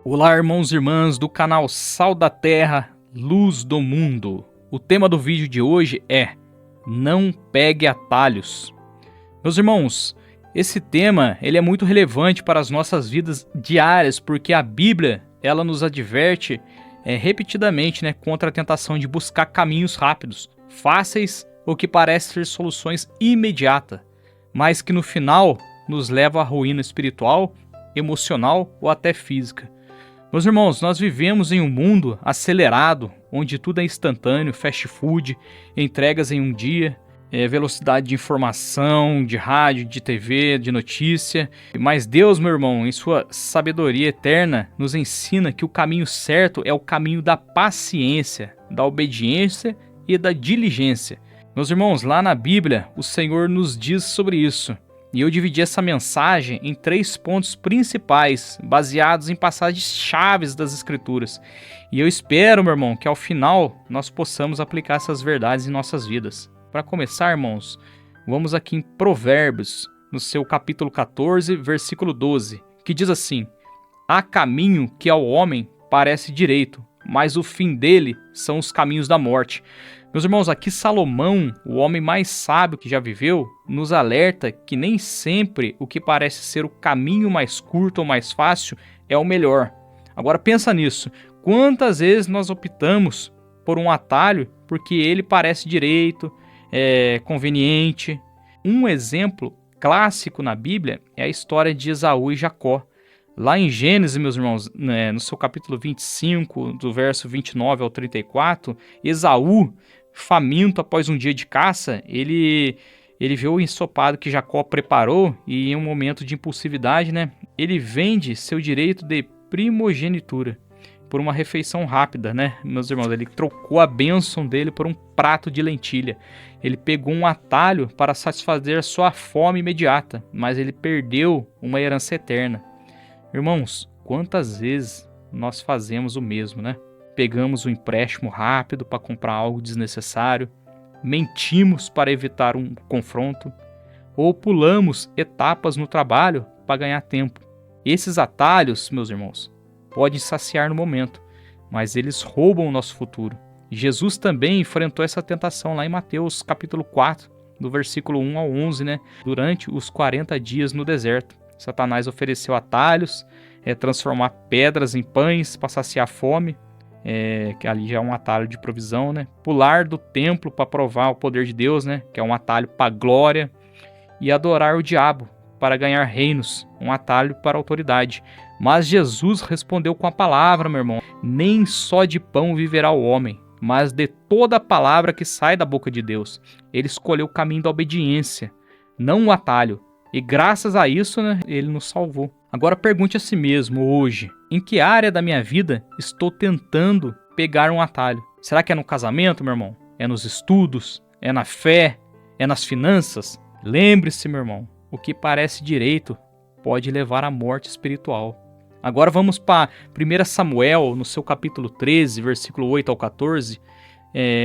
Olá, irmãos e irmãs do canal Sal da Terra, Luz do Mundo. O tema do vídeo de hoje é Não pegue atalhos. Meus irmãos, esse tema ele é muito relevante para as nossas vidas diárias, porque a Bíblia ela nos adverte repetidamente contra a tentação de buscar caminhos rápidos, fáceis ou que parecem ser soluções imediatas, mas que no final nos levam à ruína espiritual, emocional ou até física. Meus irmãos, nós vivemos em um mundo acelerado, onde tudo é instantâneo, fast food, entregas em um dia, velocidade de informação, de rádio, de TV, de notícia. Mas Deus, meu irmão, em sua sabedoria eterna, nos ensina que o caminho certo é o caminho da paciência, da obediência e da diligência. Meus irmãos, lá na Bíblia, o Senhor nos diz sobre isso. E eu dividi essa mensagem em 3 pontos principais, baseados em passagens chaves das Escrituras. E eu espero, meu irmão, que ao final nós possamos aplicar essas verdades em nossas vidas. Para começar, irmãos, vamos aqui em Provérbios, no seu capítulo 14, versículo 12, que diz assim: Há caminho que ao homem parece direito, mas o fim dele são os caminhos da morte. Meus irmãos, aqui Salomão, o homem mais sábio que já viveu, nos alerta que nem sempre o que parece ser o caminho mais curto ou mais fácil é o melhor. Agora pensa nisso, quantas vezes nós optamos por um atalho porque ele parece direito, conveniente. Um exemplo clássico na Bíblia é a história de Esaú e Jacó. Lá em Gênesis, meus irmãos, no seu capítulo 25, do verso 29 ao 34, Esaú, faminto após um dia de caça, ele vê o ensopado que Jacó preparou e em um momento de impulsividade, ele vende seu direito de primogenitura por uma refeição rápida, meus irmãos, ele trocou a bênção dele por um prato de lentilha. Ele pegou um atalho para satisfazer sua fome imediata, mas ele perdeu uma herança eterna. Irmãos, quantas vezes nós fazemos o mesmo, Pegamos um empréstimo rápido para comprar algo desnecessário, mentimos para evitar um confronto, ou pulamos etapas no trabalho para ganhar tempo. Esses atalhos, meus irmãos, podem saciar no momento, mas eles roubam o nosso futuro. Jesus também enfrentou essa tentação lá em Mateus capítulo 4, do versículo 1 ao 11, durante os 40 dias no deserto. Satanás ofereceu atalhos, transformar pedras em pães para saciar a fome, que ali já é um atalho de provisão, pular do templo para provar o poder de Deus, que é um atalho para a glória, e adorar o diabo para ganhar reinos, um atalho para a autoridade. Mas Jesus respondeu com a palavra, meu irmão: nem só de pão viverá o homem, mas de toda a palavra que sai da boca de Deus. Ele escolheu o caminho da obediência, não o atalho. E graças a isso, ele nos salvou. Agora pergunte a si mesmo hoje, em que área da minha vida estou tentando pegar um atalho? Será que é no casamento, meu irmão? É nos estudos? É na fé? É nas finanças? Lembre-se, meu irmão, o que parece direito pode levar à morte espiritual. Agora vamos para 1 Samuel, no seu capítulo 13, versículo 8 ao 14.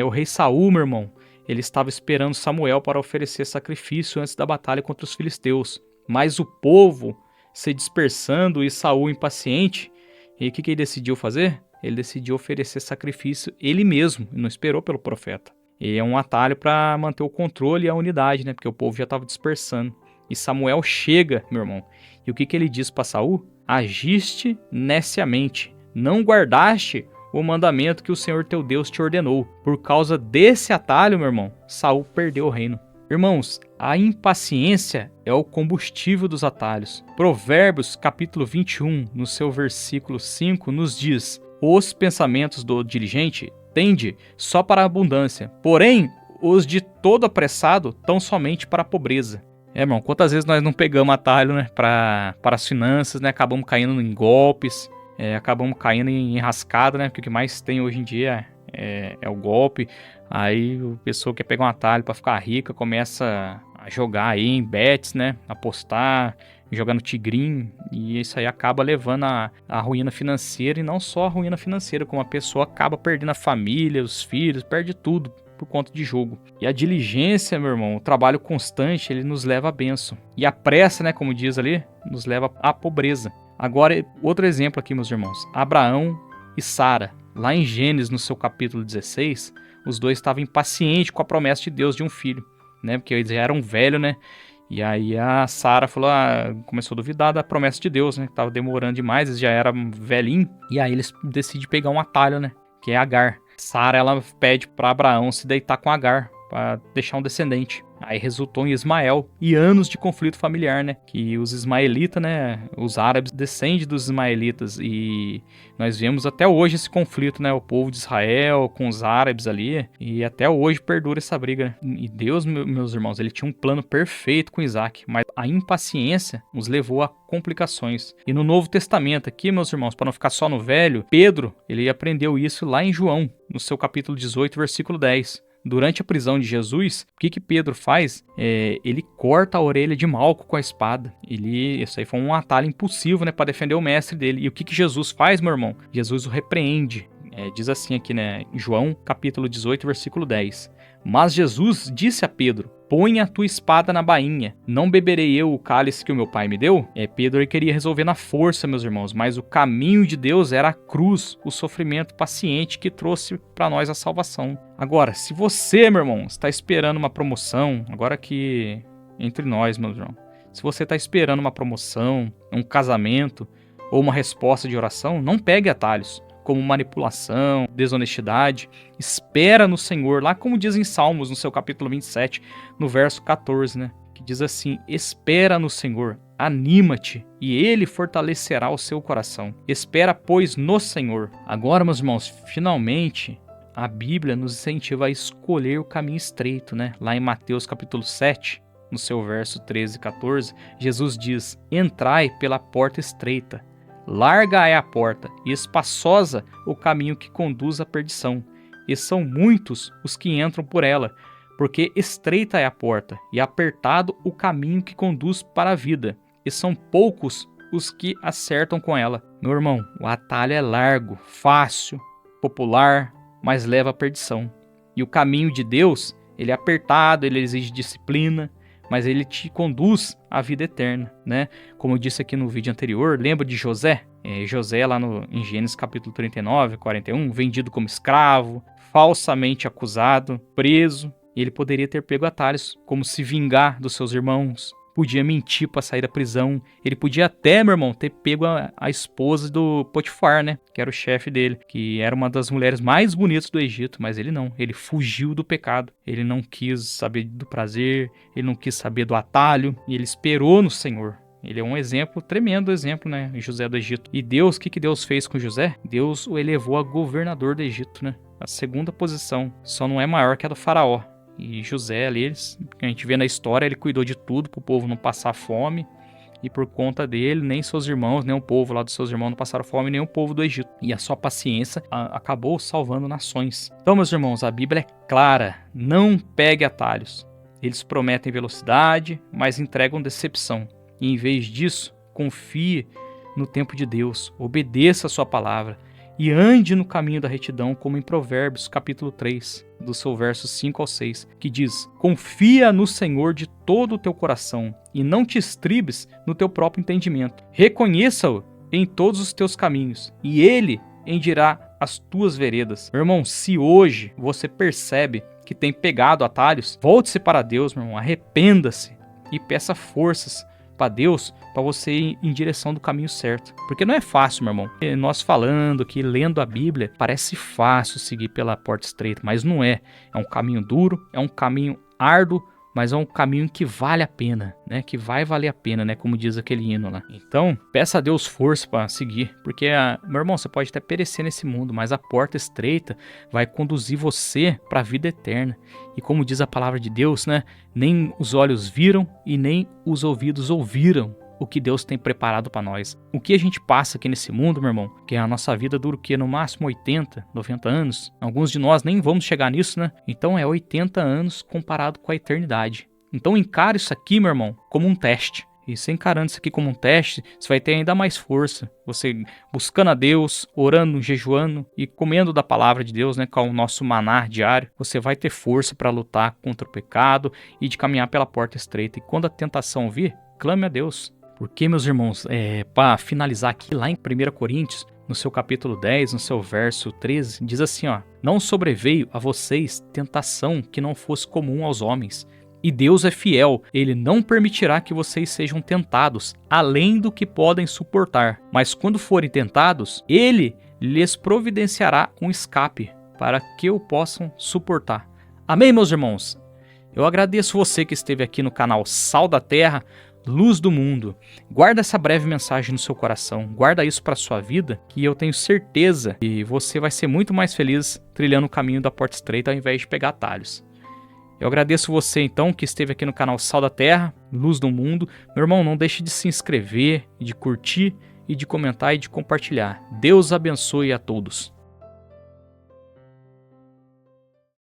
O rei Saul, meu irmão, ele estava esperando Samuel para oferecer sacrifício antes da batalha contra os filisteus. Mas o povo se dispersando e Saul impaciente, e o que ele decidiu fazer? Ele decidiu oferecer sacrifício ele mesmo, e não esperou pelo profeta. E é um atalho para manter o controle e a unidade, porque o povo já estava dispersando. E Samuel chega, meu irmão, e o que ele diz para Saul? Agiste neciamente, não guardaste o mandamento que o Senhor teu Deus te ordenou. Por causa desse atalho, meu irmão, Saul perdeu o reino. Irmãos, a impaciência é o combustível dos atalhos. Provérbios capítulo 21, no seu versículo 5, nos diz: os pensamentos do diligente tende só para a abundância, porém os de todo apressado tão somente para a pobreza. Irmão, quantas vezes nós não pegamos atalho para as finanças, acabamos caindo em golpes, acabamos caindo em enrascada, porque o que mais tem hoje em dia é o golpe. Aí a pessoa quer pegar um atalho para ficar rica, começa a jogar aí em bets, apostar, jogar no tigrinho, e isso aí acaba levando a ruína financeira, e não só a ruína financeira, como a pessoa acaba perdendo a família, os filhos, perde tudo por conta de jogo. E a diligência, meu irmão, o trabalho constante, ele nos leva à bênção. E a pressa, como diz ali, nos leva à pobreza. Agora, outro exemplo aqui, meus irmãos. Abraão e Sara. Lá em Gênesis, no seu capítulo 16, os dois estavam impacientes com a promessa de Deus de um filho, né? Porque eles já eram velhos, né? E aí a Sara falou, começou a duvidar da promessa de Deus, né? Que tava demorando demais, eles já eram velhinhos. E aí eles decidem pegar um atalho, né? Que é Agar. Sara, ela pede para Abraão se deitar com Agar, para deixar um descendente. Aí resultou em Ismael e anos de conflito familiar, né? Que os ismaelitas, né? Os árabes descendem dos ismaelitas e nós vemos até hoje esse conflito, né? O povo de Israel com os árabes ali e até hoje perdura essa briga. E Deus, meus irmãos, ele tinha um plano perfeito com Isaac, mas a impaciência nos levou a complicações. E no Novo Testamento aqui, meus irmãos, para não ficar só no Velho, Pedro, ele aprendeu isso lá em João, no seu capítulo 18, versículo 10. Durante a prisão de Jesus, o que Pedro faz? Ele corta a orelha de Malco com a espada. Isso aí foi um atalho impulsivo, né, para defender o mestre dele. E o que Jesus faz, meu irmão? Jesus o repreende. Diz assim aqui, né, em João, capítulo 18, versículo 10. Mas Jesus disse a Pedro, põe a tua espada na bainha, não beberei eu o cálice que o meu pai me deu? Pedro ele queria resolver na força, meus irmãos, mas o caminho de Deus era a cruz, o sofrimento paciente que trouxe para nós a salvação. Agora, se você, meu irmão, está esperando uma promoção, agora aqui entre nós, meu irmão, se você está esperando uma promoção, um casamento ou uma resposta de oração, não pegue atalhos, como manipulação, desonestidade. Espera no Senhor, lá como diz em Salmos, no seu capítulo 27, no verso 14, né? Que diz assim, espera no Senhor, anima-te, e Ele fortalecerá o seu coração. Espera, pois, no Senhor. Agora, meus irmãos, finalmente, a Bíblia nos incentiva a escolher o caminho estreito, né? Lá em Mateus capítulo 7, no seu verso 13 e 14, Jesus diz, entrai pela porta estreita, larga é a porta e espaçosa o caminho que conduz à perdição, e são muitos os que entram por ela, porque estreita é a porta e apertado o caminho que conduz para a vida, e são poucos os que acertam com ela. Meu irmão, o atalho é largo, fácil, popular, mas leva à perdição. E o caminho de Deus, ele é apertado, ele exige disciplina, mas ele te conduz à vida eterna, né? Como eu disse aqui no vídeo anterior, lembra de José? José lá em Gênesis capítulo 39, 41, vendido como escravo, falsamente acusado, preso. E ele poderia ter pego atalhos, como se vingar dos seus irmãos, podia mentir para sair da prisão. Ele podia até, meu irmão, ter pego a esposa do Potifar, né? Que era o chefe dele, que era uma das mulheres mais bonitas do Egito, mas ele não. Ele fugiu do pecado. Ele não quis saber do prazer, ele não quis saber do atalho, e ele esperou no Senhor. Ele é um exemplo, tremendo exemplo, né? José do Egito. E Deus, o que Deus fez com José? Deus o elevou a governador do Egito, né? A segunda posição. Só não é maior que a do faraó. E José ali, que a gente vê na história, ele cuidou de tudo para o povo não passar fome. E por conta dele, nem seus irmãos, nem o povo lá dos seus irmãos não passaram fome, nem o povo do Egito. E a sua paciência acabou salvando nações. Então, meus irmãos, a Bíblia é clara. Não pegue atalhos. Eles prometem velocidade, mas entregam decepção. E em vez disso, confie no tempo de Deus. Obedeça a sua palavra. E ande no caminho da retidão, como em Provérbios, capítulo 3, do seu verso 5 ao 6, que diz, confia no Senhor de todo o teu coração, e não te estribes no teu próprio entendimento. Reconheça-o em todos os teus caminhos, e Ele hendirá as tuas veredas. Meu irmão, se hoje você percebe que tem pegado atalhos, volte-se para Deus, meu irmão, arrependa-se e peça forças para Deus, para você ir em direção do caminho certo. Porque não é fácil, meu irmão. Nós falando aqui, lendo a Bíblia, parece fácil seguir pela porta estreita, mas não é. É um caminho duro, é um caminho árduo, mas é um caminho que vale a pena, né? Que vai valer a pena, né? Como diz aquele hino lá. Então, peça a Deus força para seguir, porque, meu irmão, você pode até perecer nesse mundo, mas a porta estreita vai conduzir você para a vida eterna. E como diz a palavra de Deus, né? Nem os olhos viram e nem os ouvidos ouviram o que Deus tem preparado para nós. O que a gente passa aqui nesse mundo, meu irmão, que a nossa vida dura o quê? No máximo 80, 90 anos. Alguns de nós nem vamos chegar nisso, né? Então é 80 anos comparado com a eternidade. Então encare isso aqui, meu irmão, como um teste. E você encarando isso aqui como um teste, você vai ter ainda mais força. Você buscando a Deus, orando, jejuando e comendo da palavra de Deus, né, com o nosso maná diário, você vai ter força para lutar contra o pecado e de caminhar pela porta estreita. E quando a tentação vir, clame a Deus. Porque, meus irmãos, para finalizar aqui, lá em 1 Coríntios, no seu capítulo 10, no seu verso 13, diz assim, ó: não sobreveio a vocês tentação que não fosse comum aos homens. E Deus é fiel, Ele não permitirá que vocês sejam tentados, além do que podem suportar. Mas quando forem tentados, Ele lhes providenciará um escape, para que o possam suportar. Amém, meus irmãos? Eu agradeço você que esteve aqui no canal Sal da Terra, Luz do Mundo. Guarda essa breve mensagem no seu coração, guarda isso para sua vida, que eu tenho certeza que você vai ser muito mais feliz trilhando o caminho da porta estreita ao invés de pegar atalhos. Eu agradeço você então que esteve aqui no canal Sal da Terra, Luz do Mundo. Meu irmão, não deixe de se inscrever, de curtir e de comentar e de compartilhar. Deus abençoe a todos.